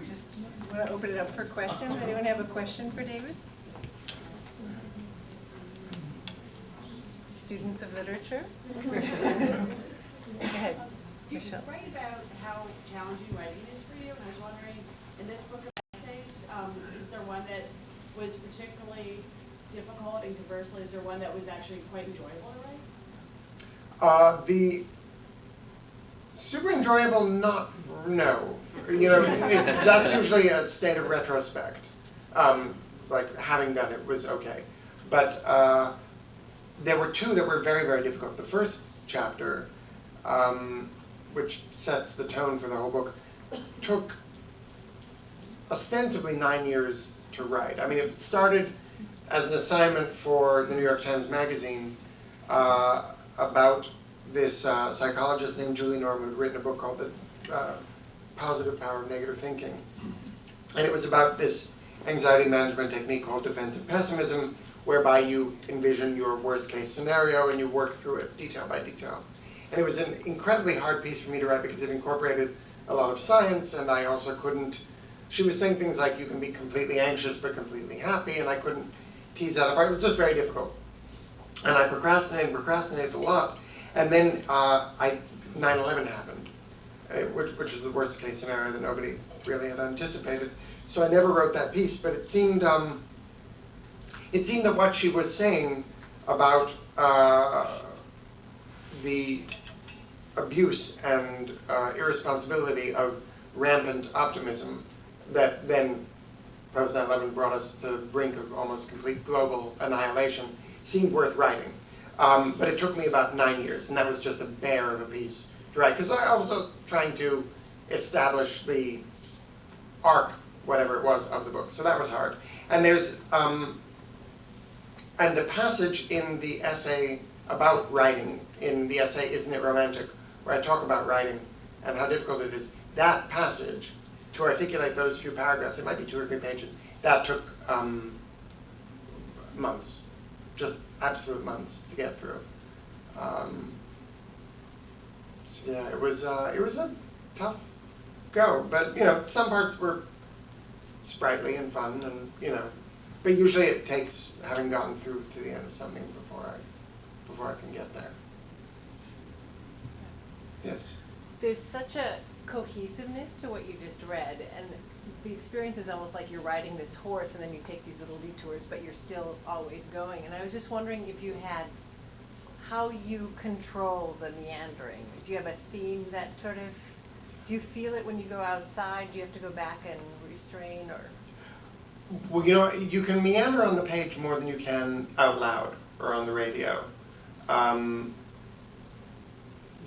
Just want to open it up for questions. Anyone have a question for David? Students of literature? Go ahead, Michelle. You write about how challenging writing is for you, and I was wondering, in this book of essays, is there one that was particularly difficult, and conversely, is there one that was actually quite enjoyable to write? The super enjoyable, no. You know, that's usually a state of retrospect. Like, having done it was okay. But there were two that were very, very difficult. The first chapter, which sets the tone for the whole book, took ostensibly 9 years to write. I mean, it started as an assignment for the New York Times Magazine about this psychologist named Julie Norman, who had written a book called The Positive Power of Negative Thinking. And it was about this anxiety management technique called defensive pessimism, whereby you envision your worst case scenario and you work through it detail by detail. And it was an incredibly hard piece for me to write because it incorporated a lot of science, and I also couldn't, she was saying things like you can be completely anxious but completely happy, and I couldn't tease that apart. It was just very difficult. And I procrastinated a lot. And then 9/11 happened, which was the worst case scenario that nobody really had anticipated. So I never wrote that piece, but it seemed that what she was saying about the abuse and irresponsibility of rampant optimism that then post 9/11 brought us to the brink of almost complete global annihilation seemed worth writing. But it took me about 9 years, and that was just a bear of a piece to write, because I was also trying to establish the arc, whatever it was, of the book. So that was hard. And there's and the passage in the essay about writing, in the essay Isn't It Romantic, where I talk about writing and how difficult it is, that passage, to articulate those few paragraphs, it might be 2 or 3 pages, that took months, just absolute months to get through. So yeah, it was a tough go, but you know, some parts were sprightly and fun, and you know, but usually it takes having gotten through to the end of something before I can get there. Yes. There's such a cohesiveness to what you just read, and the experience is almost like you're riding this horse and then you take these little detours, but you're still always going. And I was just wondering if you had, how you control the meandering. Do you have a theme that sort of, do you feel it when you go outside? Do you have to go back and restrain, or? Well, you know, you can meander on the page more than you can out loud or on the radio.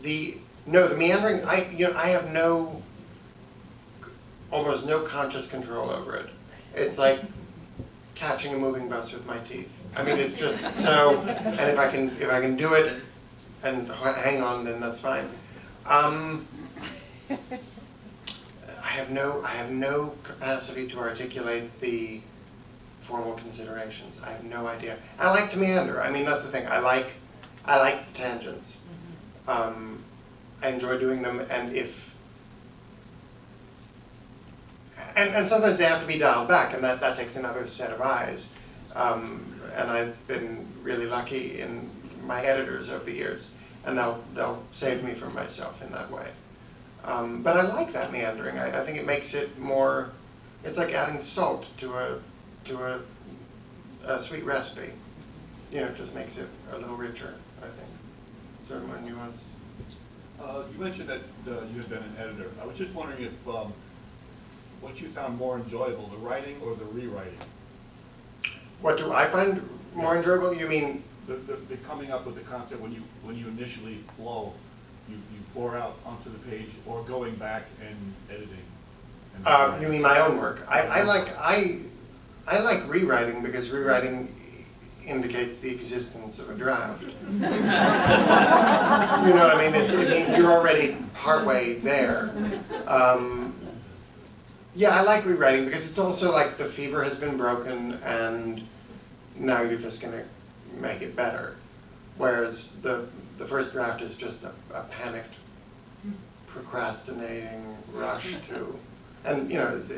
The meandering, I have almost no conscious control over it. It's like catching a moving bus with my teeth. I mean, it's just so, and if I can do it and hang on, then that's fine. I have no capacity to articulate the formal considerations. I have no idea. I like to meander. I mean, that's the thing. I I like the tangents. I enjoy doing them, and and sometimes they have to be dialed back, and that takes another set of eyes. And I've been really lucky in my editors over the years, and they'll save me from myself in that way. But I like that meandering. I think it makes it more. It's like adding salt to a sweet recipe. You know, it just makes it a little richer, I think. Is there more nuance? You mentioned that you had been an editor. I was just wondering if what you found more enjoyable, the writing or the rewriting? What do I find more enjoyable? You mean? The coming up with the concept when you initially flow, you pour out onto the page, or going back and editing. And you mean my own work? I like rewriting because rewriting indicates the existence of a draft. You know what I mean? It means you're already partway there. Yeah, I like rewriting because it's also like the fever has been broken and now you're just going to make it better. Whereas the first draft is just a panicked, procrastinating rush to, and you know, it's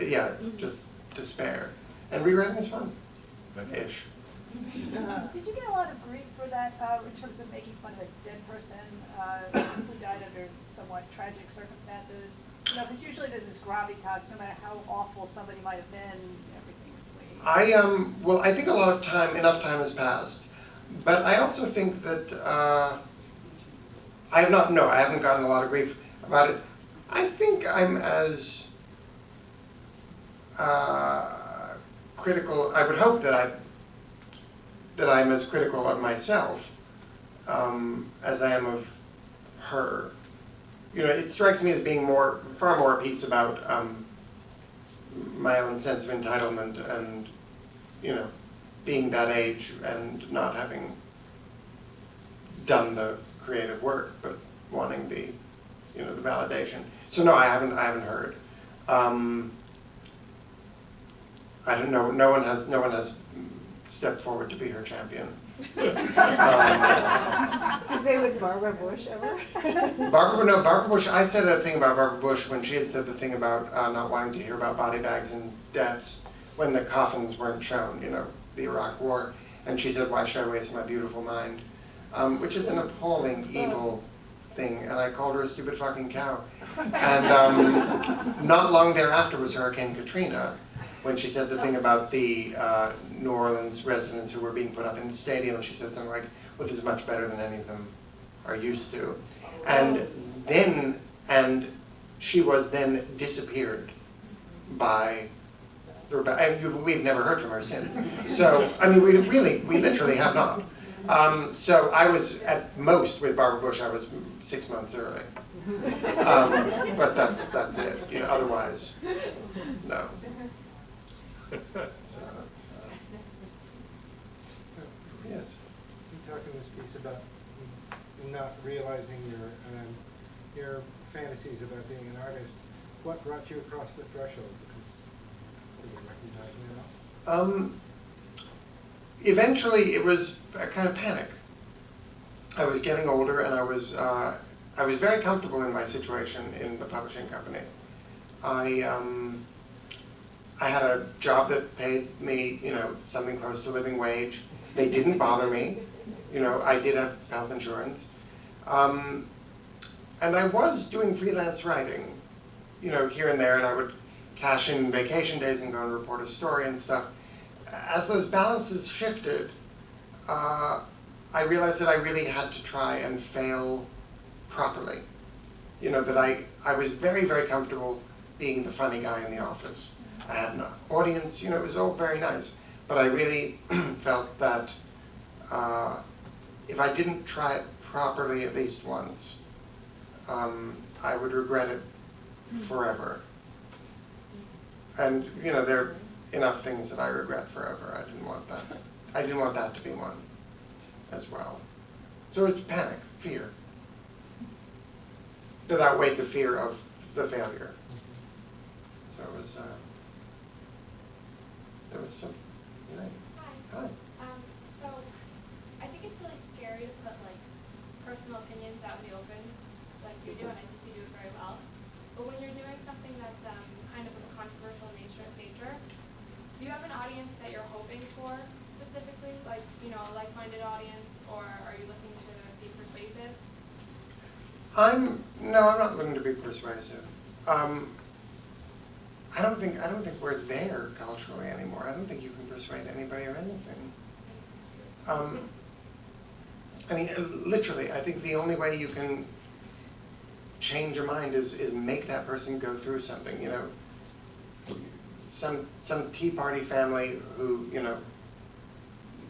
just despair. And rewriting is fun-ish. Did you get a lot of grief for that in terms of making fun of a dead person who died under somewhat tragic circumstances? You know, because usually there's this gravitas, no matter how awful somebody might have been, everything is way. Well, I think enough time has passed. But I also think that I haven't gotten a lot of grief about it. I think I'm as critical, I would hope that I'm as critical of myself as I am of her. You know, it strikes me as being far more a piece about my own sense of entitlement and, you know, being that age and not having done the creative work, but wanting the, you know, the validation. So no, I haven't heard. I don't know. No one has stepped forward to be her champion. Did they with Barbara Bush ever? Barbara Bush, I said a thing about Barbara Bush when she had said the thing about not wanting to hear about body bags and deaths when the coffins weren't shown, you know, the Iraq War. And she said, "Why should I waste my beautiful mind?" Which is an appalling, evil thing. And I called her a stupid fucking cow. And not long thereafter was Hurricane Katrina, when she said the thing about the New Orleans residents who were being put up in the stadium, and she said something like, "Well, this is much better than any of them are used to." And she was then disappeared by we've never heard from her since. So, I mean, we literally have not. So I was, at most, with Barbara Bush, I was 6 months early. But that's it. You know, otherwise, no. So that's, yes. You talk in this piece about not realizing your fantasies about being an artist. What brought you across the threshold? Because were you recognizing it all? Eventually, it was a kind of panic. I was getting older, and I was very comfortable in my situation in the publishing company. I had a job that paid me, you know, something close to living wage. They didn't bother me. You know, I did have health insurance. And I was doing freelance writing, you know, here and there, and I would cash in vacation days and go and report a story and stuff. As those balances shifted, I realized that I really had to try and fail properly. You know, that I was very, very comfortable being the funny guy in the office. I had an audience, you know, it was all very nice. But I really felt that if I didn't try it properly at least once, I would regret it forever. And, you know, there are enough things that I regret forever. I didn't want that. I didn't want that to be one as well. So it's panic, fear, that outweighed the fear of the failure. So it was some, you know. Hi. Hi. So I think it's really scary to put like personal opinions out in the open, like you do, and I think you do it very well. But when you're doing something that's kind of of a controversial nature, do you have an audience that you're hoping for specifically, like, you know, a like-minded audience, or are you looking to be persuasive? No, I'm not looking to be persuasive. I don't think we're there culturally anymore. I don't think you can persuade anybody of anything. I mean, literally, I think the only way you can change your mind is make that person go through something. You know, some Tea Party family who, you know,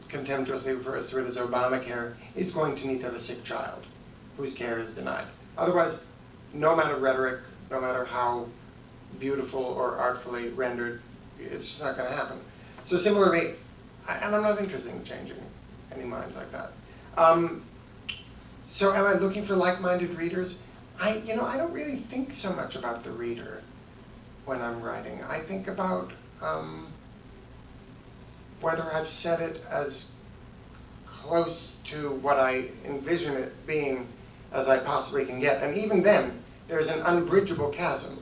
contemptuously refers to it as Obamacare is going to need to have a sick child whose care is denied. Otherwise, no amount of rhetoric, no matter how beautiful or artfully rendered, it's just not going to happen. So similarly, and I'm not interested in changing any minds like that. So am I looking for like-minded readers? I don't really think so much about the reader when I'm writing. I think about whether I've said it as close to what I envision it being as I possibly can get. And even then, there's an unbridgeable chasm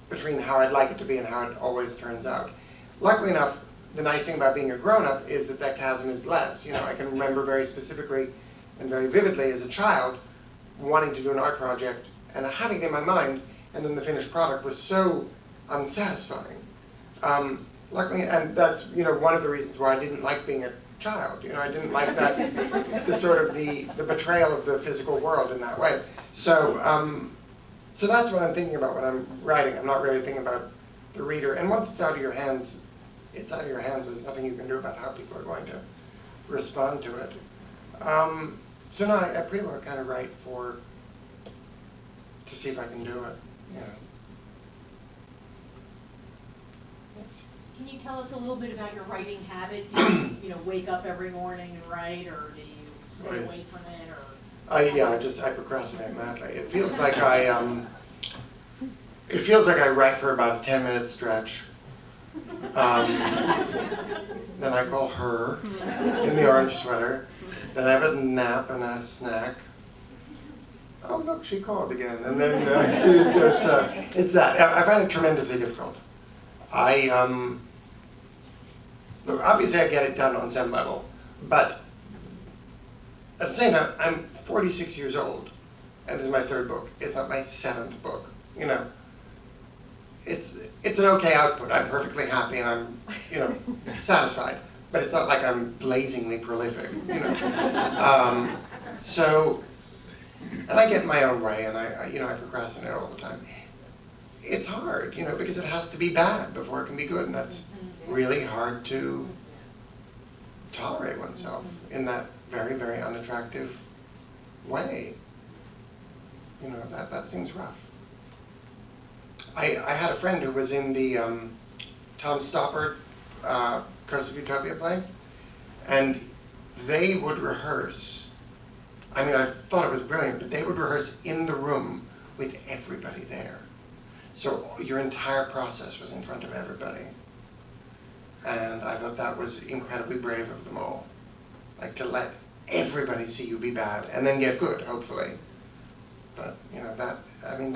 between how I'd like it to be and how it always turns out. Luckily enough, the nice thing about being a grown-up is that that chasm is less. You know, I can remember very specifically and very vividly as a child wanting to do an art project and having it in my mind, and then the finished product was so unsatisfying. Luckily, and that's, you know, one of the reasons why I didn't like being a child. You know, I didn't like that, the sort of the betrayal of the physical world in that way. So, so that's what I'm thinking about when I'm writing. I'm not really thinking about the reader. And once it's out of your hands, it's out of your hands. There's nothing you can do about how people are going to respond to it. So no, I pretty well kind of write to see if I can do it. You know. Can you tell us a little bit about your writing habit? Do you, wake up every morning and write, or do you stay away from it, or? Yeah, I procrastinate madly. It feels like I write for about a 10-minute stretch. Then I call her in the orange sweater. Then I have a nap and a snack. Oh look, she called again. And then it's that. I find it tremendously difficult. Look, obviously I get it done on some level, but at the same time, I'm 46 years old, and this is my 3rd book. It's not my 7th book. You know, it's an okay output. I'm perfectly happy and I'm, satisfied. But it's not like I'm blazingly prolific. You know, so, and I get in my own way, and I procrastinate all the time. It's hard, because it has to be bad before it can be good, and that's really hard to tolerate oneself in that very, very unattractive way. That seems rough. I had a friend who was in the Tom Stoppard Coast of Utopia play, and they would rehearse. I mean, I thought it was brilliant, but they would rehearse in the room with everybody there. So your entire process was in front of everybody. And I thought that was incredibly brave of them all. Like, to let everybody see you be bad and then get good, hopefully. But, that in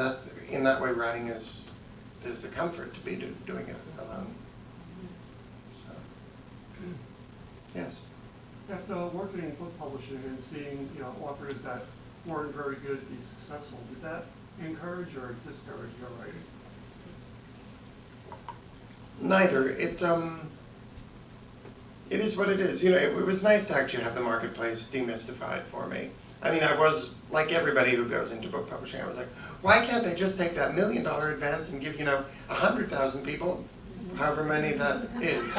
that way, writing there's a comfort to be doing it alone. So, yes? After working in book publishing and seeing, authors that weren't very good be successful, did that encourage or discourage your writing? Neither. It is what it is. It was nice to actually have the marketplace demystified for me. I mean, I was, like everybody who goes into book publishing, I was like, why can't they just take that $1 million advance and give, 100,000 people, however many that is.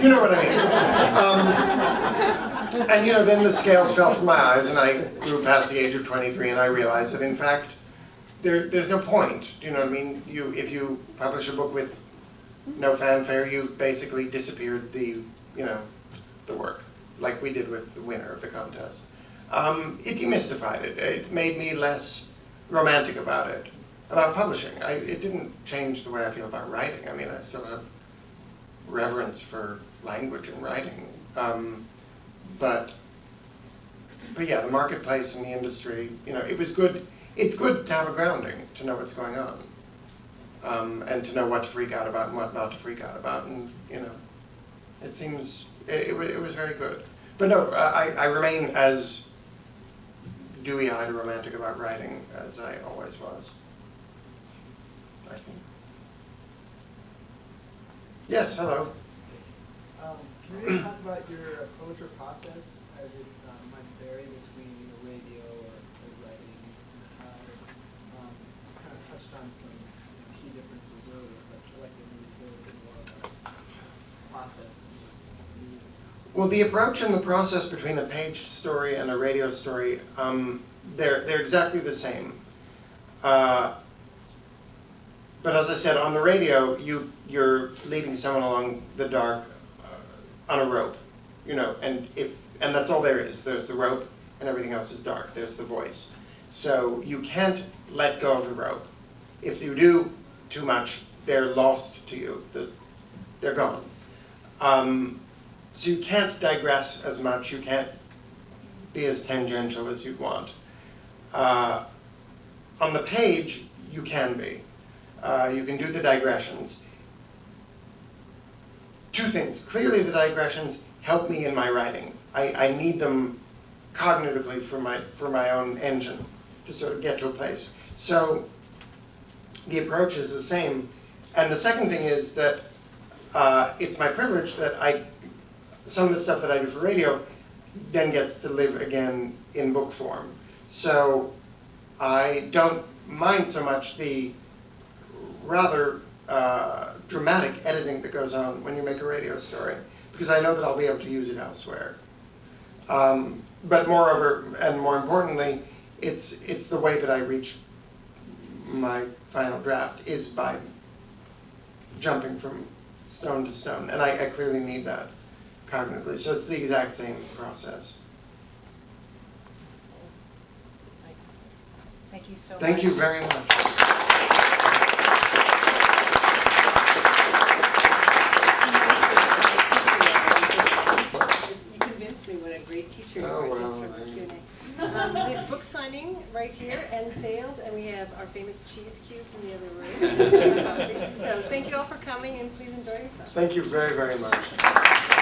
You know what I mean. And then the scales fell from my eyes, and I grew past the age of 23, and I realized that, in fact, there's no point. Do you know what I mean? If you publish a book with no fanfare, you've basically disappeared the work, like we did with the winner of the contest. It demystified it. It made me less romantic about it, about publishing. It didn't change the way I feel about writing. I mean, I still have reverence for language and writing. But yeah, the marketplace and the industry, it was good. It's good to have a grounding, to know what's going on, and to know what to freak out about and what not to freak out about, and it seems it was very good. But no, I remain as dewy-eyed or romantic about writing as I always was, I think. Yes, hello. Can you talk about your approach or process as it might vary between radio or writing? Kind of touched on some key differences earlier, but I'd like to maybe go a bit more about process. Well, the approach and the process between a paged story and a radio story, they're exactly the same. But as I said, on the radio, you're leading someone along the dark on a rope, and that's all there is. There's the rope, and everything else is dark. There's the voice. So you can't let go of the rope. If you do too much, they're lost to you. They're gone. So you can't digress as much. You can't be as tangential as you'd want. On the page, you can be. You can do the digressions. Two things. Clearly, the digressions help me in my writing. I need them cognitively for my own engine to sort of get to a place. So the approach is the same. And the second thing is that it's my privilege that some of the stuff that I do for radio then gets to live again in book form. So I don't mind so much the rather dramatic editing that goes on when you make a radio story, because I know that I'll be able to use it elsewhere. But moreover, and more importantly, it's the way that I reach my final draft is by jumping from stone to stone, and I clearly need that cognitively. So it's the exact same process. Thank you so much. Thank you very much. What a great teacher you Oh, are, just well, from the Q&A. There's book signing right here and sales, and we have our famous cheese cubes in the other room. So thank you all for coming, and please enjoy yourself. Thank you very, very much.